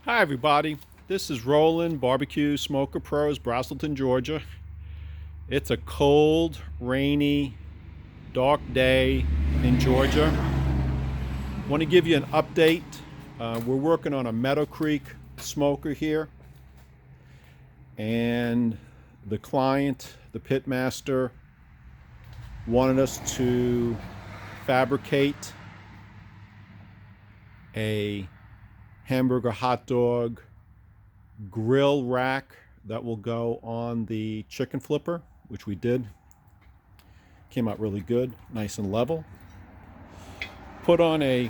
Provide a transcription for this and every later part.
Hi everybody, this is Roland, BBQ Smoker Pros, Braselton, Georgia. It's a cold, rainy, dark day in Georgia. I want to give you an update. We're working on a Meadow Creek smoker here, and the client, the pit master, wanted us to fabricate a hamburger hot dog grill rack that will go on the chicken flipper, which we did. Came out really good, nice and level. Put on a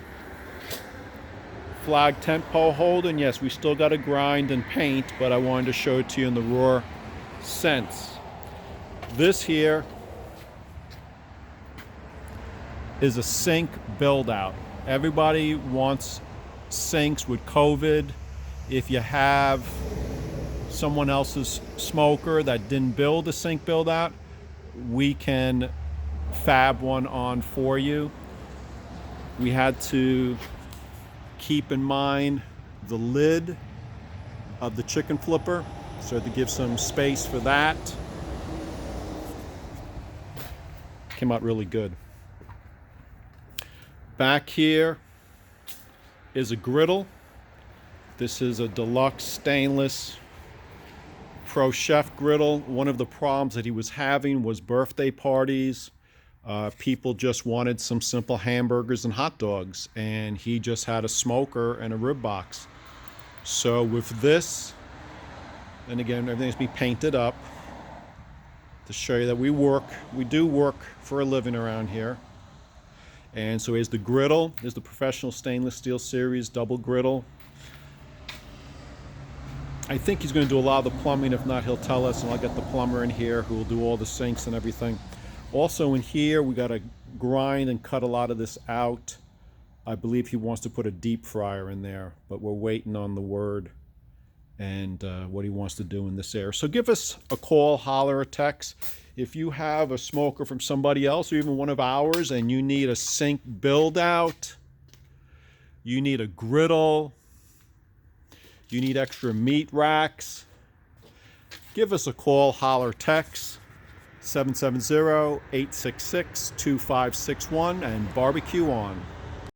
flag tent pole holder, and yes, we still got to grind and paint, but I wanted to show it to you in the raw sense. This here is a sink build out. Everybody wants sinks with COVID. If you have someone else's smoker that didn't build a sink build out, we can fab one on for you. We had to keep in mind the lid of the chicken flipper, so to give some space for that. Came out really good. Back here is a griddle. This is a deluxe stainless pro chef griddle. One of the problems that he was having was birthday parties. People just wanted some simple hamburgers and hot dogs, and he just had a smoker and a rib box. So with this, and again, everything's being painted up to show you that we do work for a living around here. And so here's the griddle. There's the professional stainless steel series double griddle. I think he's going to do a lot of the plumbing. If not, he'll tell us, and I'll get the plumber in here who will do all the sinks and everything. Also in here, we got to grind and cut a lot of this out. I believe he wants to put a deep fryer in there, but we're waiting on the word and what he wants to do in this area. So give us a call, holler, or text. If you have a smoker from somebody else or even one of ours and you need a sink build out, you need a griddle, you need extra meat racks, give us a call, holler, text 770-866-2561 and barbecue on.